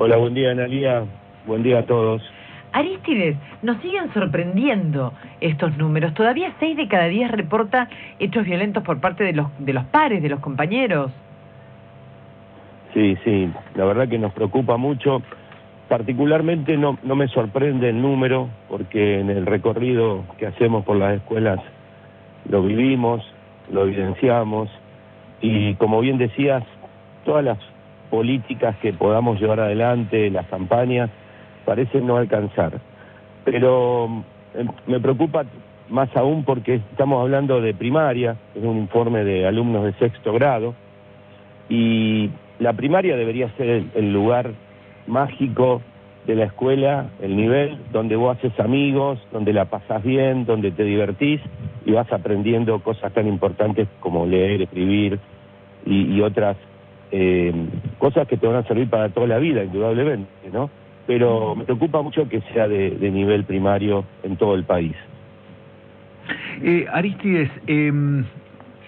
Hola, buen día, Analía. Buen día a todos. Arístides, nos siguen sorprendiendo estos números. Todavía 6 de cada 10 reporta hechos violentos por parte de los pares, de los compañeros. Sí, la verdad que nos preocupa mucho. Particularmente no me sorprende el número, porque en el recorrido que hacemos por las escuelas lo vivimos, lo evidenciamos, y como bien decías, todas las políticas que podamos llevar adelante, las campañas, parecen no alcanzar. Pero me preocupa más aún porque estamos hablando de primaria, es un informe de alumnos de 6º grado, y la primaria debería ser el lugar mágico de la escuela, el nivel donde vos haces amigos, donde la pasás bien, donde te divertís y vas aprendiendo cosas tan importantes como leer, escribir y otras cosas que te van a servir para toda la vida, indudablemente, ¿no? Pero me preocupa mucho que sea de nivel primario en todo el país. Arístides,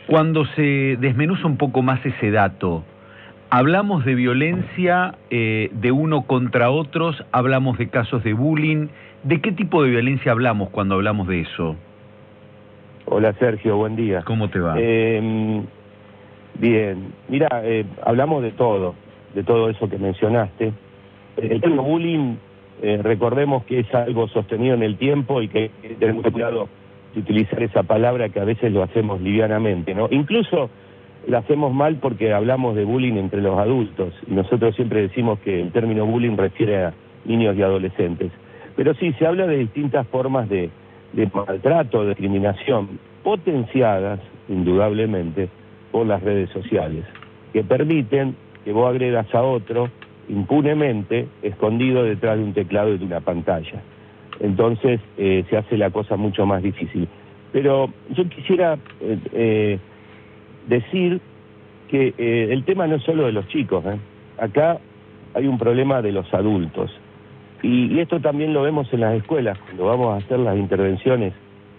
cuando se desmenuza un poco más ese dato, hablamos de violencia de uno contra otros, hablamos de casos de bullying. ¿De qué tipo de violencia hablamos cuando hablamos de eso? Hola, Sergio, buen día. ¿Cómo te va? Bien, mira, hablamos de todo eso que mencionaste. El tema bullying, recordemos que es algo sostenido en el tiempo y que hay que tener mucho cuidado de utilizar esa palabra, que a veces lo hacemos livianamente, ¿no? Incluso lo hacemos mal porque hablamos de bullying entre los adultos, y nosotros siempre decimos que el término bullying refiere a niños y adolescentes. Pero sí, se habla de distintas formas de maltrato, de discriminación, potenciadas, indudablemente, por las redes sociales, que permiten que vos agredas a otro impunemente, escondido detrás de un teclado y de una pantalla. Entonces se hace la cosa mucho más difícil. Pero yo quisiera decir que el tema no es solo de los chicos, acá hay un problema de los adultos, y esto también lo vemos en las escuelas, cuando vamos a hacer las intervenciones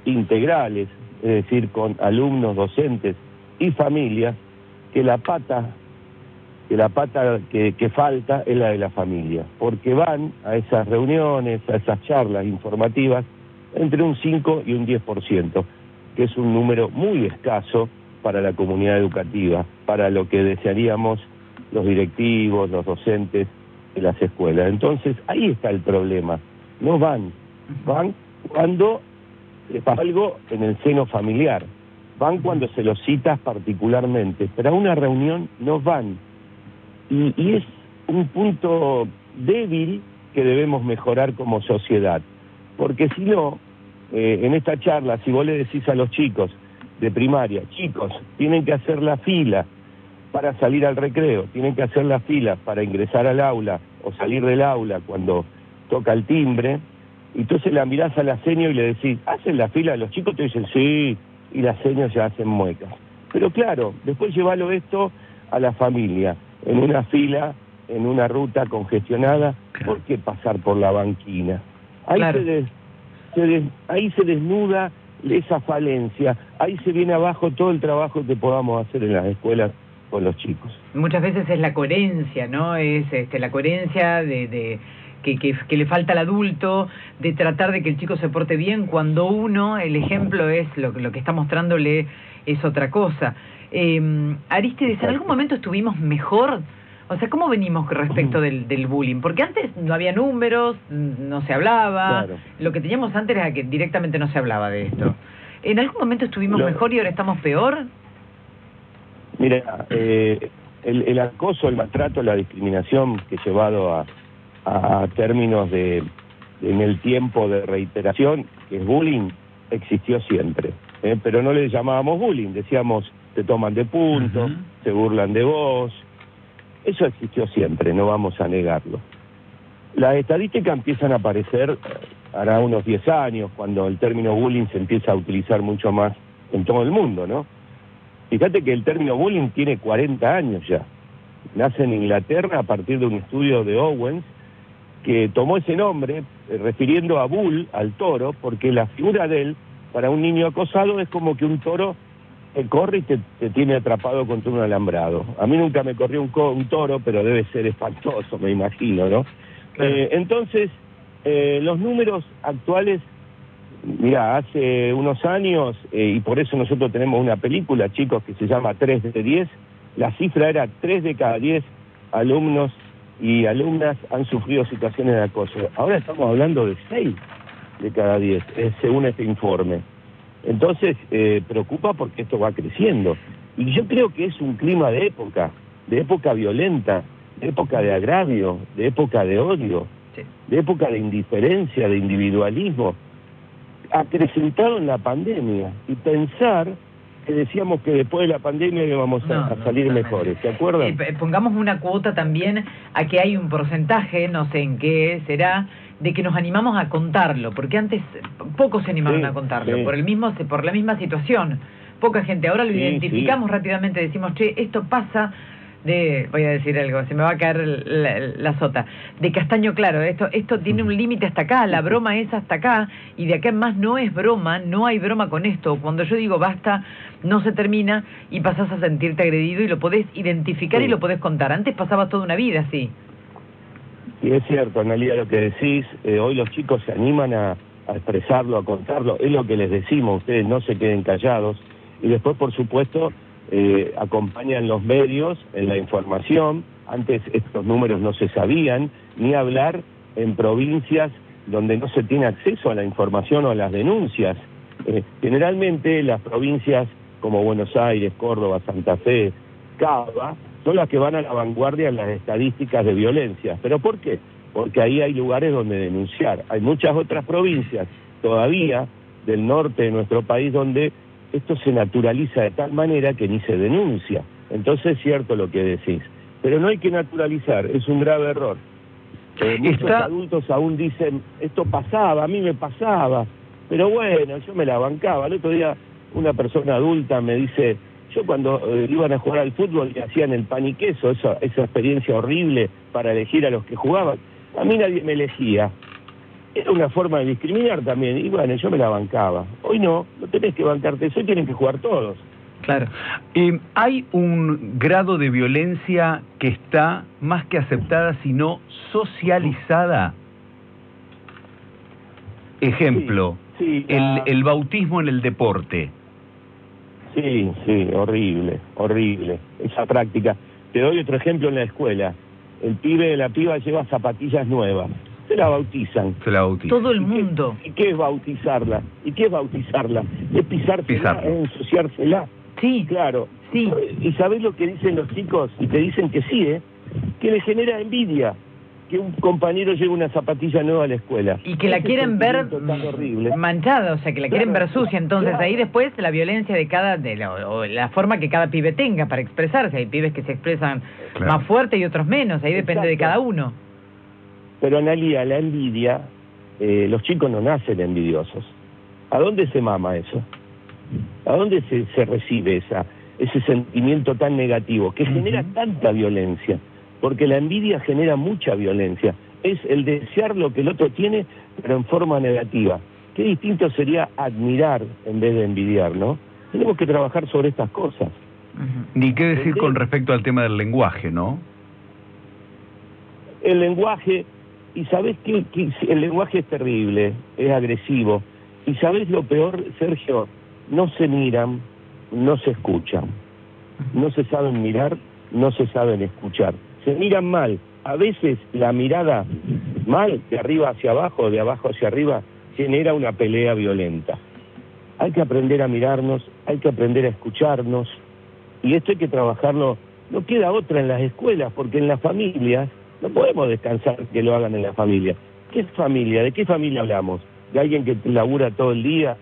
integrales, es decir, con alumnos, docentes y familias, que la pata que falta es la de la familia, porque van a esas reuniones, a esas charlas informativas, entre un 5 y un 10%, que es un número muy escaso para la comunidad educativa, para lo que desearíamos los directivos, los docentes de las escuelas. Entonces, ahí está el problema. No van cuando pasa algo en el seno familiar, van cuando se los citas particularmente, pero a una reunión no van. Y es un punto débil que debemos mejorar como sociedad, porque si no, en esta charla, si vos le decís a los chicos de primaria, chicos, tienen que hacer la fila para salir al recreo, tienen que hacer la fila para ingresar al aula o salir del aula cuando toca el timbre, y entonces la mirás a la seño y le decís, ¿hacen la fila? Los chicos te dicen, sí, y las señas ya hacen muecas. Pero claro, después llevalo esto a la familia, en una fila, en una ruta congestionada, ¿por qué pasar por la banquina? Ahí, claro, ahí se desnuda esa falencia, ahí se viene abajo todo el trabajo que podamos hacer en las escuelas con los chicos. Muchas veces es la coherencia, ¿no? Es la coherencia que le falta al adulto, de tratar de que el chico se porte bien, cuando uno, el ejemplo es lo que está mostrándole es otra cosa. Arístides, ¿en algún momento estuvimos mejor? O sea, ¿cómo venimos respecto del bullying? Porque antes no había números, no se hablaba, claro. Lo que teníamos antes era que directamente no se hablaba de esto. ¿En algún momento estuvimos mejor y ahora estamos peor? Mira, el acoso, el maltrato, la discriminación que llevado a términos en el tiempo de reiteración, que es bullying, existió siempre, pero no le llamábamos bullying, decíamos, te toman de punto, se burlan de vos. Eso existió siempre, no vamos a negarlo. Las estadísticas empiezan a aparecer hará unos 10 años, cuando el término bullying se empieza a utilizar mucho más en todo el mundo, ¿no? Fíjate que el término bullying tiene 40 años ya. Nace en Inglaterra a partir de un estudio de Owens, que tomó ese nombre refiriendo a bull, al toro, porque la figura de él, para un niño acosado, es como que un toro te corre y te tiene atrapado contra un alambrado. A mí nunca me corrió un toro, pero debe ser espantoso, me imagino, ¿no? Claro. Entonces, los números actuales, mira, hace unos años, y por eso nosotros tenemos una película, chicos, que se llama 3 de 10, la cifra era 3 de cada 10 alumnos y alumnas han sufrido situaciones de acoso. Ahora estamos hablando de 6 de cada 10, según este informe. Entonces, preocupa porque esto va creciendo. Y yo creo que es un clima de época violenta, de época de agravio, de época de odio, Sí. de época de indiferencia, de individualismo, acrecentado en la pandemia. Y pensar que decíamos que después de la pandemia íbamos a salir mejores, ¿se acuerdan? Pongamos una cuota también a que hay un porcentaje, no sé en qué será, de que nos animamos a contarlo, porque antes pocos se animaron a contarlo, por la misma situación. Poca gente, ahora lo identificamos rápidamente, decimos, che, esto pasa voy a decir algo, se me va a caer la sota, de castaño claro, esto tiene un límite hasta acá, la broma es hasta acá, y de acá en más no es broma, no hay broma con esto. Cuando yo digo basta, no se termina y pasás a sentirte agredido y lo podés identificar y lo podés contar. Antes pasaba toda una vida así. Y es cierto, Analia, lo que decís, hoy los chicos se animan a expresarlo, a contarlo, es lo que les decimos, ustedes no se queden callados, y después, por supuesto, acompañan los medios en la información. Antes estos números no se sabían, ni hablar en provincias donde no se tiene acceso a la información o a las denuncias. Generalmente las provincias como Buenos Aires, Córdoba, Santa Fe, Cava, son las que van a la vanguardia en las estadísticas de violencia. ¿Pero por qué? Porque ahí hay lugares donde denunciar. Hay muchas otras provincias todavía del norte de nuestro país donde esto se naturaliza de tal manera que ni se denuncia. Entonces es cierto lo que decís. Pero no hay que naturalizar, es un grave error. Muchos adultos aún dicen, esto pasaba, a mí me pasaba, pero bueno, yo me la bancaba. El otro día una persona adulta me dice, yo cuando iban a jugar al fútbol y hacían el pan y queso, esa experiencia horrible para elegir a los que jugaban, a mí nadie me elegía. Era una forma de discriminar también, y bueno, yo me la bancaba. Hoy no tenés que bancarte eso, hoy tienen que jugar todos. Claro. Hay un grado de violencia que está más que aceptada, sino socializada. Ejemplo, el bautismo en el deporte. Sí, horrible, esa práctica. Te doy otro ejemplo en la escuela. El pibe de la piba lleva zapatillas nuevas. Se la bautizan. Todo el mundo. ¿Y qué es bautizarla? Es pisársela, es ensuciársela. Sí. Claro. Sí. ¿Y sabés lo que dicen los chicos? Y te dicen que sí, que les genera envidia que un compañero lleve una zapatilla nueva a la escuela. Y que la quieren ver manchada, o sea, que la quieren ver sucia. Entonces ahí después la violencia o la forma que cada pibe tenga para expresarse. Hay pibes que se expresan más fuerte y otros menos, ahí depende de cada uno. Pero Analia, la envidia, los chicos no nacen envidiosos. ¿A dónde se mama eso? ¿A dónde se recibe ese sentimiento tan negativo que genera tanta violencia? Porque la envidia genera mucha violencia. Es el desear lo que el otro tiene, pero en forma negativa. Qué distinto sería admirar en vez de envidiar, ¿no? Tenemos que trabajar sobre estas cosas. Ni qué decir con respecto al tema del lenguaje, ¿no? El lenguaje, y sabés que el lenguaje es terrible, es agresivo. Y sabés lo peor, Sergio, no se miran, no se escuchan. No se saben mirar, no se saben escuchar. Se miran mal. A veces la mirada mal, de arriba hacia abajo, de abajo hacia arriba, genera una pelea violenta. Hay que aprender a mirarnos, hay que aprender a escucharnos, y esto hay que trabajarlo. No queda otra en las escuelas, porque en las familias no podemos descansar que lo hagan en la familia. ¿Qué es familia? ¿De qué familia hablamos? ¿De alguien que labura todo el día?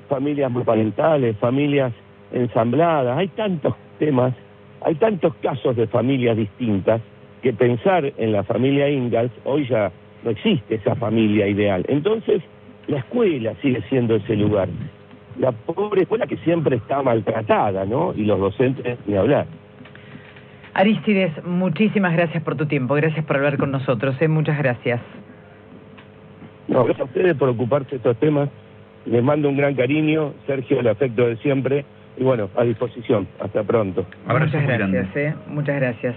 Familias monoparentales, familias ensambladas. Hay tantos temas, hay tantos casos de familias distintas, que pensar en la familia Ingalls, hoy ya no existe esa familia ideal. Entonces, la escuela sigue siendo ese lugar. La pobre escuela que siempre está maltratada, ¿no? Y los docentes, ni hablar. Arístides, muchísimas gracias por tu tiempo, gracias por hablar con nosotros, muchas gracias. No, gracias a ustedes por ocuparse de estos temas. Les mando un gran cariño, Sergio, el afecto de siempre, Y bueno, a disposición. Hasta pronto. Abrazo Muchas muy grande. gracias, muchas gracias.